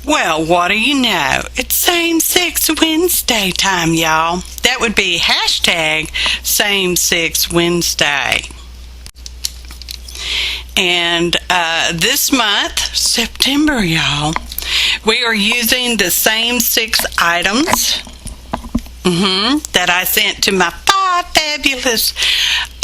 Well, what do you know? It's Same Sex Wednesday time, y'all. That would be hashtag Same Sex Wednesday. And this month, September, y'all, we are using the same 6 items that I sent to my 5 fabulous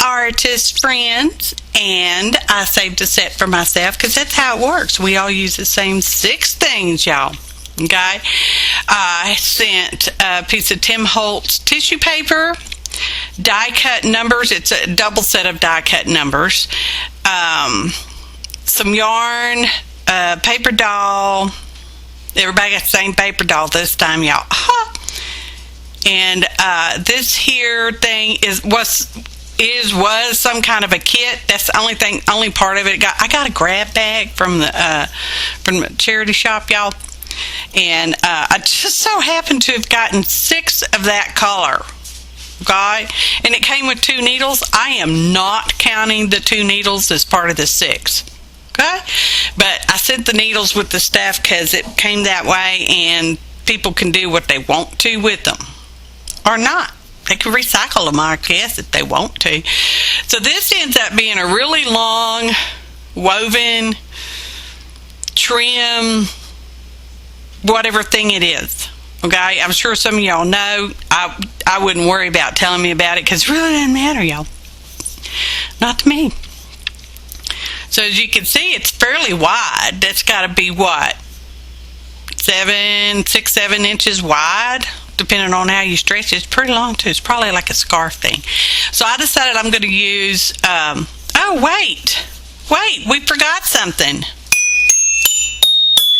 artist friends, and I saved a set for myself because that's how it works. We all use the same 6 things, y'all. Okay, I sent a piece of Tim Holtz tissue paper, die cut numbers. It's a double set of die cut numbers, some yarn, paper doll. Everybody got the same paper doll this time, y'all. And this here thing was some kind of a kit. That's the only part of it. I got a grab bag from the charity shop, y'all, and I just so happened to have gotten 6 of that color. Okay, and it came with 2 needles. I am not counting the 2 needles as part of the 6. Okay, but I sent the needles with the stuff because it came that way, and people can do what they want to with them, or not. They can recycle them, I guess, if they want to. So this ends up being a really long woven trim whatever thing it is. Okay, I'm sure some of y'all know. I wouldn't worry about telling me about it because it really doesn't matter, y'all. Not to me. So as you can see, it's fairly wide. That's got to be what? 6, 7 inches wide, depending on how you stretch it. It's pretty long too. It's probably like a scarf thing. So I decided I'm going to use, oh wait, we forgot something.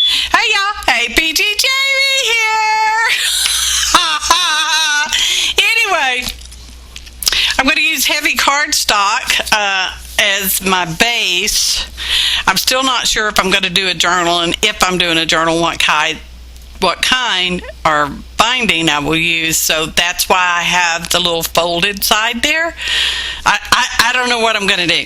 Hey y'all, APG Jamie here. Anyway, I'm going to use heavy cardstock as my base. I'm still not sure if I'm going to do a journal, and if I'm doing a journal, what kind or binding I will use. So that's why I have the little folded side there. I don't know what I'm going to do.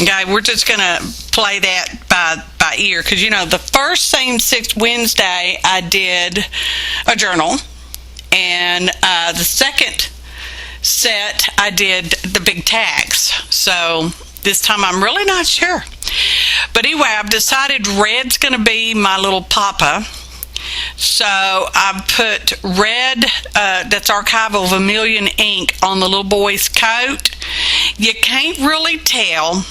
Okay, we're just going to play that by ear, because you know the first Same Sex Wednesday I did a journal, and the second set I did the big tags. So this time I'm really not sure, but anyway, I've decided red's going to be my little papa. So I put red, that's archival vermillion ink, on the little boy's coat. You can't really tell,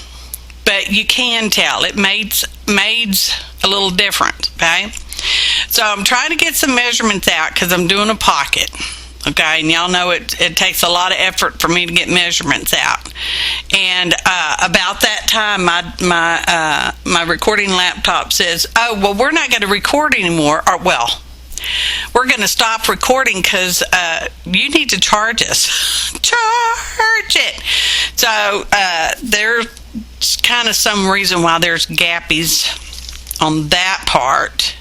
but you can tell. It made a little different, okay? So I'm trying to get some measurements out because I'm doing a pocket, okay? And y'all know it takes a lot of effort for me to get measurements out. And about that time, my recording laptop says, oh, well, we're not going to record anymore. Or, well, we're going to stop recording because you need to charge us. Charge it. So there's kind of some reason why there's gappies on that part,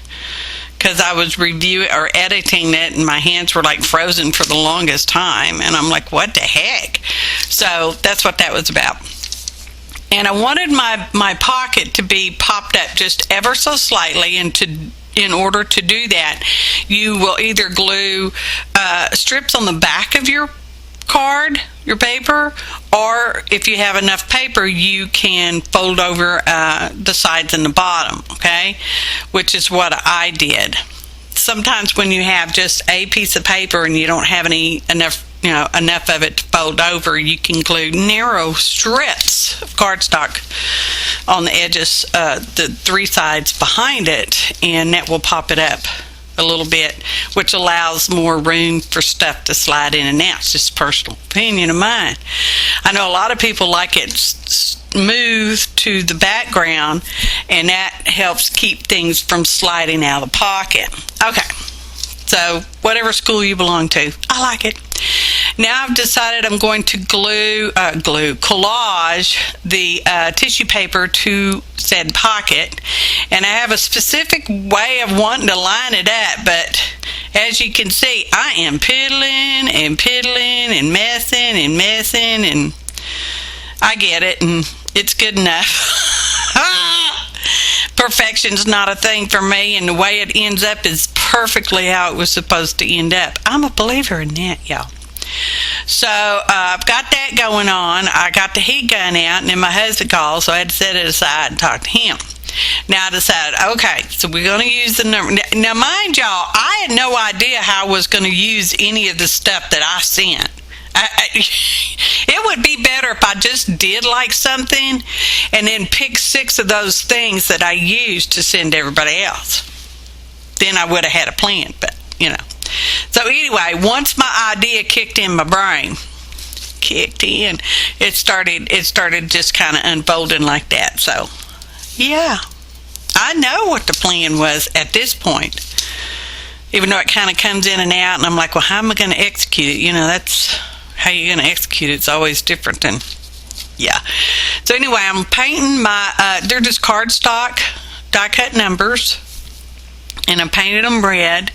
because I was reviewing or editing it and my hands were like frozen for the longest time, and I'm like, what the heck? So that's what that was about. And I wanted my pocket to be popped up just ever so slightly, and in order to do that, you will either glue strips on the back of your card, your paper, or if you have enough paper, you can fold over the sides and the bottom, okay, which is what I did. Sometimes when you have just a piece of paper and you don't have enough of it to fold over, you can glue narrow strips of cardstock on the edges, the 3 sides behind it, and that will pop it up a little bit, which allows more room for stuff to slide in and out. It's just a personal opinion of mine. I know a lot of people like it smooth to the background, and that helps keep things from sliding out of the pocket. Okay, so whatever school you belong to, I like it. Now I've decided I'm going to collage the tissue paper to said pocket, and I have a specific way of wanting to line it up, but as you can see, I am piddling and messing, and I get it, and it's good enough. Perfection's not a thing for me, and the way it ends up is perfectly how it was supposed to end up. I'm a believer in that, y'all. So I've got that going on. I got the heat gun out, and then my husband called, so I had to set it aside and talk to him. Now I decided, okay, so we're going to use the number. Now, mind y'all, I had no idea how I was going to use any of the stuff that I sent. It would be better if I just did like something and then pick 6 of those things that I used to send everybody else. Then I would have had a plan, but you know. So anyway, once my idea kicked in my brain, it started just kind of unfolding like that. So yeah, I know what the plan was at this point, even though it kind of comes in and out, and I'm like, well, how am I going to execute it? You know, that's how you're going to execute it. It's always different than, yeah. So anyway, I'm painting my, they're just cardstock die cut numbers, and I painted them red,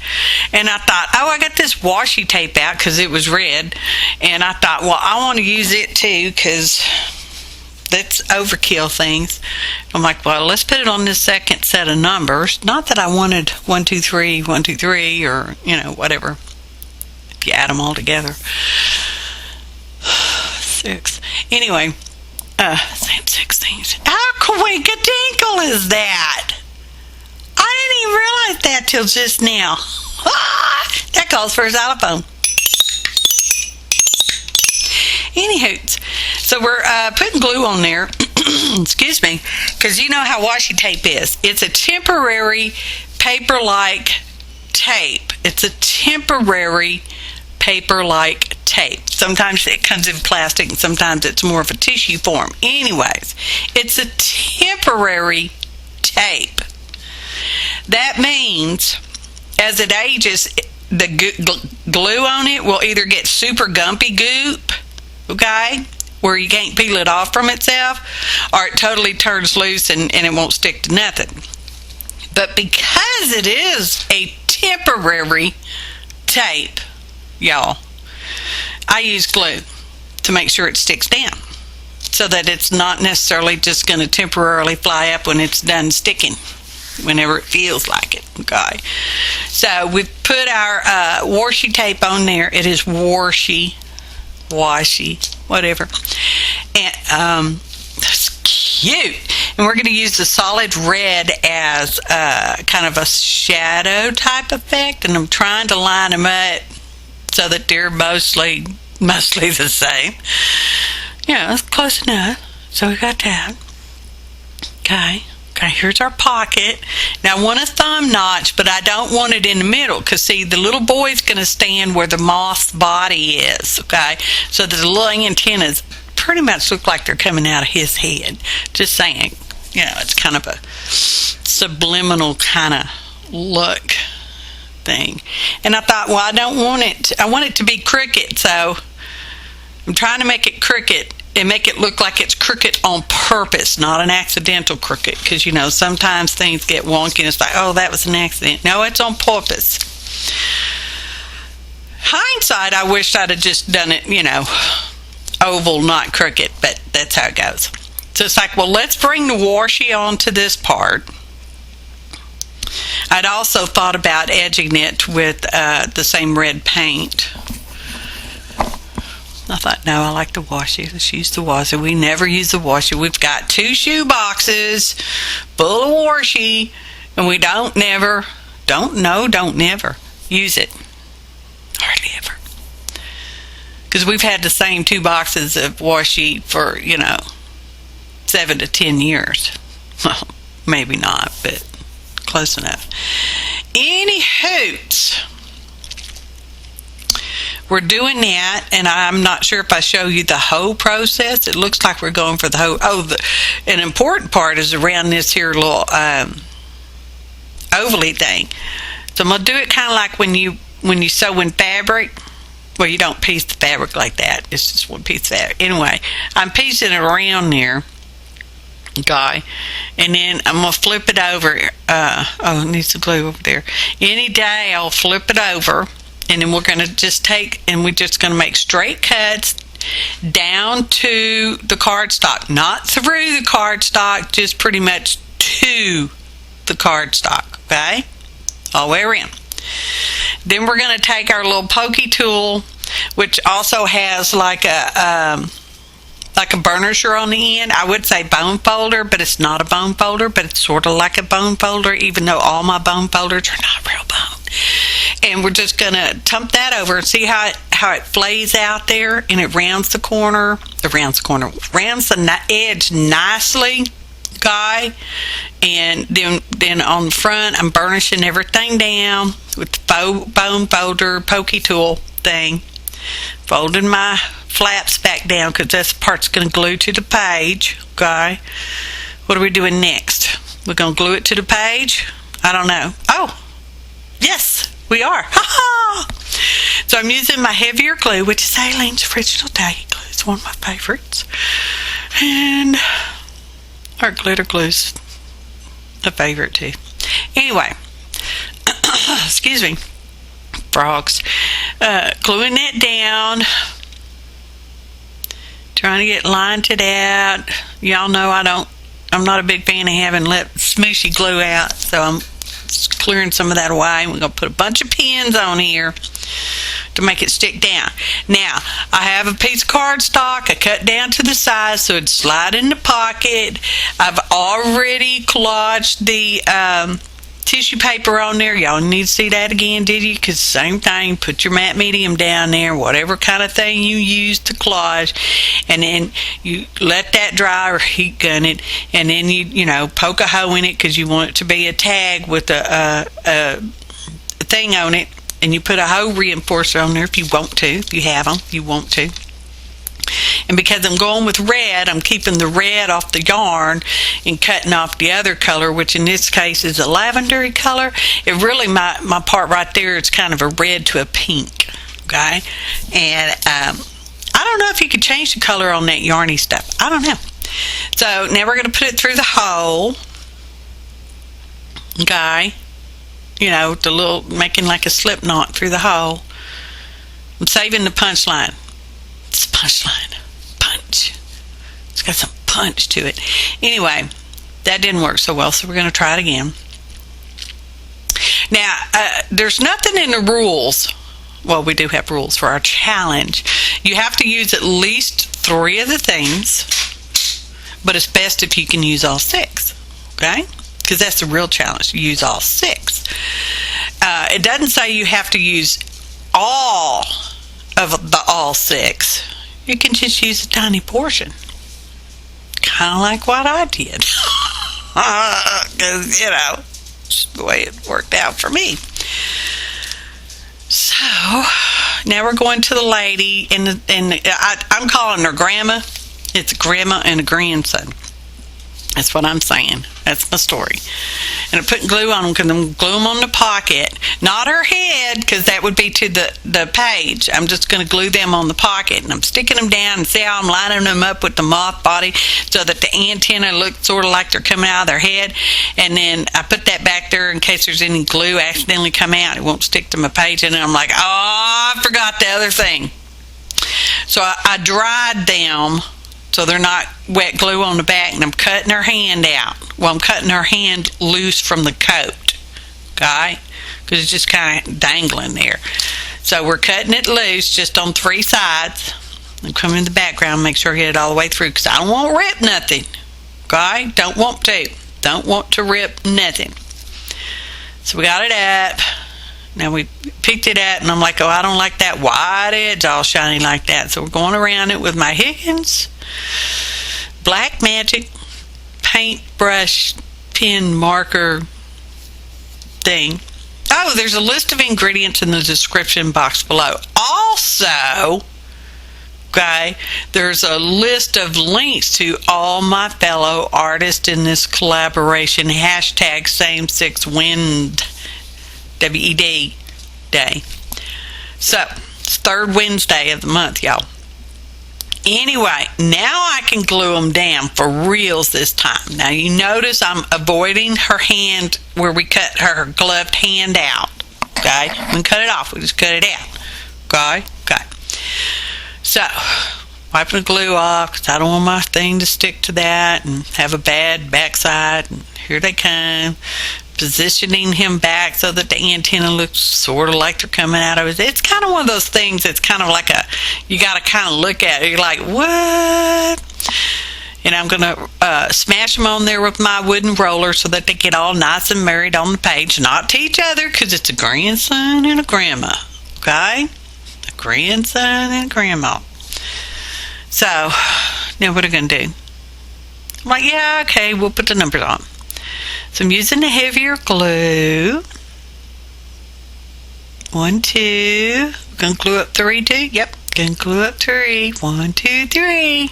and I thought, oh, I got this washi tape out because it was red, and I thought, well, I want to use it too because that's overkill things. I'm like, well, let's put it on this second set of numbers. Not that I wanted 1, 2, 3, 1, 2, 3, or, you know, whatever, if you add them all together. 6. Anyway, same 6 things. How quinkadinkle is that? I didn't even realize that till just now. That calls for a xylophone. Anywho, so we're putting glue on there. Excuse me, because you know how washi tape is. It's a temporary paper-like tape. It's a temporary paper-like tape. Sometimes it comes in plastic, and sometimes it's more of a tissue form. Anyways, it's a temporary tape. That means as it ages, the glue on it will either get super gumpy goop, okay, where you can't peel it off from itself, or it totally turns loose and it won't stick to nothing. But because it is a temporary tape, y'all, I use glue to make sure it sticks down so that it's not necessarily just going to temporarily fly up when it's done sticking, whenever it feels like it, okay? So we put our washi tape on there. It is washi, whatever. And that's cute. And we're going to use the solid red as kind of a shadow type effect, and I'm trying to line them up so that they're mostly the same. Yeah, that's close enough. So we got that. Okay, here's our pocket. Now I want a thumb notch, but I don't want it in the middle, because see, the little boy's going to stand where the moth's body is, okay? So the little antennas pretty much look like they're coming out of his head. Just saying, you know, it's kind of a subliminal kind of look thing. And I thought, well, I want it to be crooked, so I'm trying to make it crooked and make it look like it's crooked on purpose, not an accidental crooked, because, you know, sometimes things get wonky and it's like, oh, that was an accident. No, it's on purpose. Hindsight, I wished I'd have just done it, you know, oval, not crooked, but that's how it goes. So it's like, well, let's bring the washi onto this part. I'd also thought about edging it with the same red paint. I thought, no, I like the washi. Let's use the washi. We never use the washi. We've got 2 shoe boxes full of washi, and we don't never use it. Hardly ever. Because we've had the same 2 boxes of washi for, you know, 7 to 10 years. Well, maybe not, but close enough. Any hoots. We're doing that, and I'm not sure if I show you the whole process. It looks like we're going for the whole. An important part is around this here little ovally thing. So I'm gonna do it kind of like when you sew in fabric. Well, you don't piece the fabric like that. It's just one piece of fabric. Anyway, I'm piecing it around there, okay, and then I'm gonna flip it over. It needs some glue over there. Any day I'll flip it over. And then we're going to just we're just going to make straight cuts down to the cardstock. Not through the cardstock, just pretty much to the cardstock, okay? All the way around. Then we're going to take our little pokey tool, which also has like a burnisher on the end. I would say bone folder, but it's not a bone folder, but it's sort of like a bone folder, even though all my bone folders are not real bone. And we're just going to tump that over and see how it flays out there, and it rounds the corner, rounds the edge nicely, guy. And then on the front, I'm burnishing everything down with the bone folder pokey tool thing, folding my flaps back down because this part's going to glue to the page. Okay, what are we doing next? We're going to glue it to the page? I don't know. Oh, yes, we are. Ha-ha! So I'm using my heavier glue, which is Aleene's original tacky glue. It's one of my favorites. And our glitter glue's a favorite too. Anyway, excuse me, frogs. Gluing that down, trying to get lined it out. Y'all know I'm not a big fan of having smooshy glue out, so I'm clearing some of that away. We're going to put a bunch of pins on here to make it stick down. Now, I have a piece of cardstock I cut down to the size so it'd slide in the pocket. I've already collaged the tissue paper on there. Y'all need to see that again, did you? Because same thing, put your matte medium down there, whatever kind of thing you use to collage, and then you let that dry or heat gun it, and then you poke a hole in it because you want it to be a tag with a thing on it, and you put a hole reinforcer on there if you want to, if you have them, you want to. And because I'm going with red, I'm keeping the red off the yarn and cutting off the other color, which in this case is a lavendery color. It really, my part right there is kind of a red to a pink, okay? And I don't know if you could change the color on that yarny stuff. I don't know. So now we're going to put it through the hole, okay? The little, making like a slip knot through the hole. I'm saving the punchline. It's a punchline. Punch. It's got some punch to it. Anyway, that didn't work so well, so we're going to try it again. Now, there's nothing in the rules. Well, we do have rules for our challenge. You have to use at least 3 of the things, but it's best if you can use all 6, okay? Because that's the real challenge. You use all 6. It doesn't say you have to use all of the all 6. You can just use a tiny portion, kind of like what I did, because it's the way it worked out for me. So now we're going to the lady, and I'm calling her grandma. It's a grandma and a grandson. That's what I'm saying. That's my story. And I'm putting glue on them because I'm glue them on the pocket. Not her head, because that would be to the page. I'm just going to glue them on the pocket. And I'm sticking them down, and see how I'm lining them up with the moth body so that the antenna look sort of like they're coming out of their head. And then I put that back there in case there's any glue accidentally come out. It won't stick to my page. And then I'm like, oh, I forgot the other thing. So I dried them so they're not wet glue on the back, and I'm cutting her hand out. Well, I'm cutting her hand loose from the coat, okay? Because it's just kind of dangling there. So we're cutting it loose just on 3 sides. I'm coming in the background, make sure I get it all the way through, because I don't want to rip nothing, okay? Don't want to rip nothing. So we got it up. Now we picked it up, and I'm like, oh, I don't like that white edge all shiny like that. So we're going around it with my Higgins Black Magic paintbrush pen marker thing. Oh, there's a list of ingredients in the description box below. Also, okay, there's a list of links to all my fellow artists in this collaboration. Hashtag same6wind WED day. So, it's 3rd Wednesday of the month, y'all. Anyway, now I can glue them down for reals this time. Now you notice I'm avoiding her hand where we cut her gloved hand out. Okay? We can cut it off. We just cut it out. Okay? Okay. So, wiping the glue off because I don't want my thing to stick to that and have a bad backside. And here they come, positioning him back so that the antenna looks sort of like they're coming out of it. It's kind of one of those things that's kind of like you got to kind of look at it. You're like, what? And I'm going to smash them on there with my wooden roller so that they get all nice and married on the page. Not to each other, because it's a grandson and a grandma. Okay? A grandson and a grandma. So, now what are we going to do? I'm like, yeah, okay, we'll put the numbers on. So I'm using the heavier glue. 1, 2. We're going to glue up 3, too. Yep, going to glue up 3. 1, 2, 3.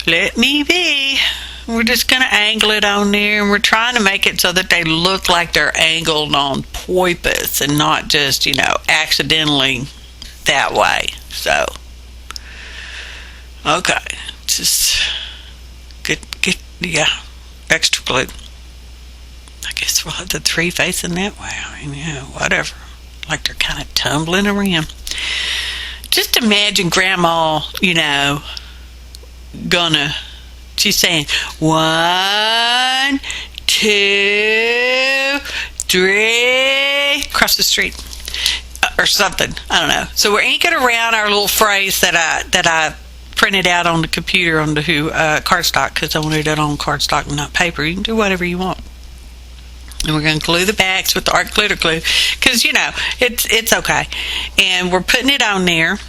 Let me be. We're just going to angle it on there, and we're trying to make it so that they look like they're angled on purpose and not just, accidentally that way. So, okay, just get extra glue. I guess we'll have the 3 facing that way. I mean, whatever. Like they're kind of tumbling around. Just imagine Grandma, she's saying 1, 2, 3 across the street or something. I don't know. So we're inking around our little phrase that I printed out on the computer on the cardstock, because I wanted it on cardstock and not paper. You can do whatever you want. And we're going to glue the backs with the art glitter glue, because it's okay. And we're putting it on there.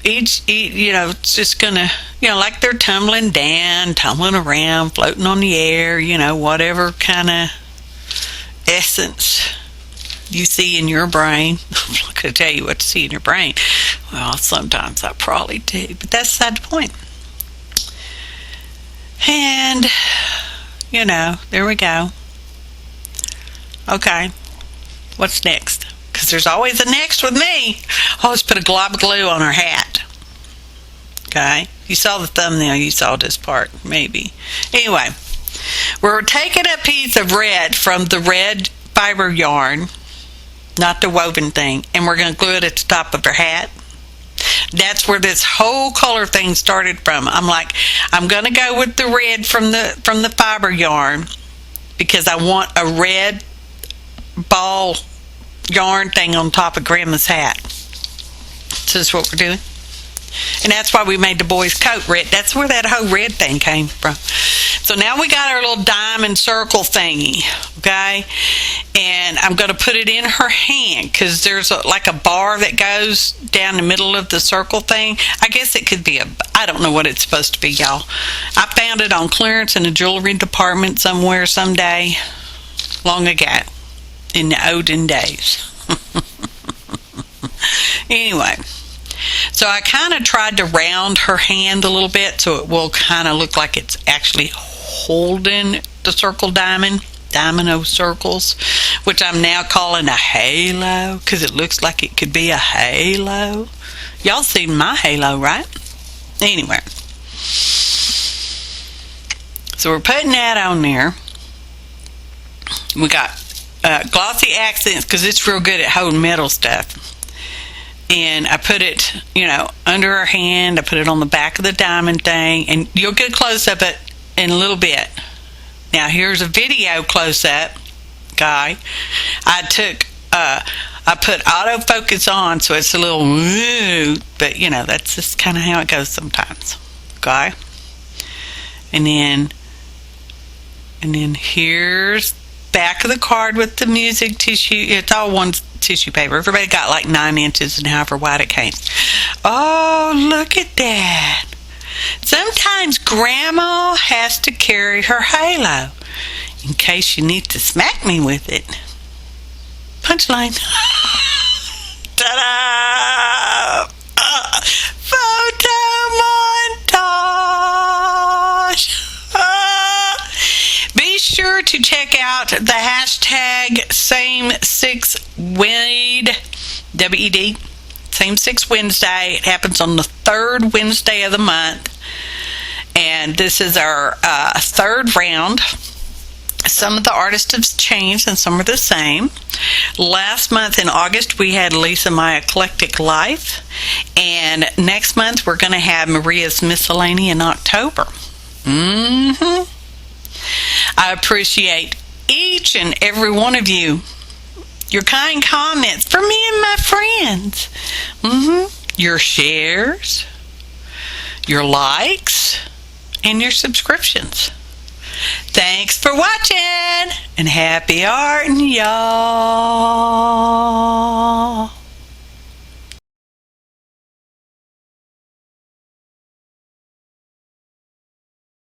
Each it's just gonna, like they're tumbling down, tumbling around, floating on the air, whatever kind of essence you see in your brain. I'm not gonna tell you what to see in your brain. Well, sometimes I probably do, but that's beside the point. And there we go. Okay, what's next? Because there's always a next with me. I always put a glob of glue on her hat. Okay? You saw the thumbnail. You saw this part, maybe. Anyway, we're taking a piece of red from the red fiber yarn, not the woven thing, and we're going to glue it at the top of her hat. That's where this whole color thing started from. I'm like, I'm going to go with the red from the fiber yarn because I want a red ball yarn thing on top of Grandma's hat. So this is what we're doing. And that's why we made the boy's coat red. That's where that whole red thing came from. So now we got our little diamond circle thingy, okay? And I'm going to put it in her hand because there's like a bar that goes down the middle of the circle thing. I guess it could be I don't know what it's supposed to be, y'all. I found it on clearance in the jewelry department somewhere someday long ago in the olden days. Anyway. So I kind of tried to round her hand a little bit so it will kind of look like it's actually holding the circle domino circles, which I'm now calling a halo because it looks like it could be a halo. Y'all seen my halo, right? Anyway. So we're putting that on there. We got glossy accents because it's real good at holding metal stuff. And I put it, under her hand. I put it on the back of the diamond thing. And you'll get a close-up of it in a little bit. Now, here's a video close-up, guy. I put autofocus on, so it's a little, but, that's just kind of how it goes sometimes. Okay? And then here's back of the card with the music tissue. It's all one tissue paper. Everybody got like 9 inches and however wide it came. Oh, look at that. Sometimes Grandma has to carry her halo in case you need to smack me with it. Punchline. Ta-da! Photo montage. Be sure to check out the hashtag same6wed, W-E-D, same6 Wednesday. It happens on the 3rd Wednesday of the month. And this is our 3rd round Some of the artists have changed and some are the same. Last month in August we had Lisa My Eclectic Life, and next month we're going to have Maria's Miscellany in October. I appreciate each and every one of you. Your kind comments for me and my friends. Your shares, your likes, and your subscriptions. Thanks for watching, and happy arting, y'all.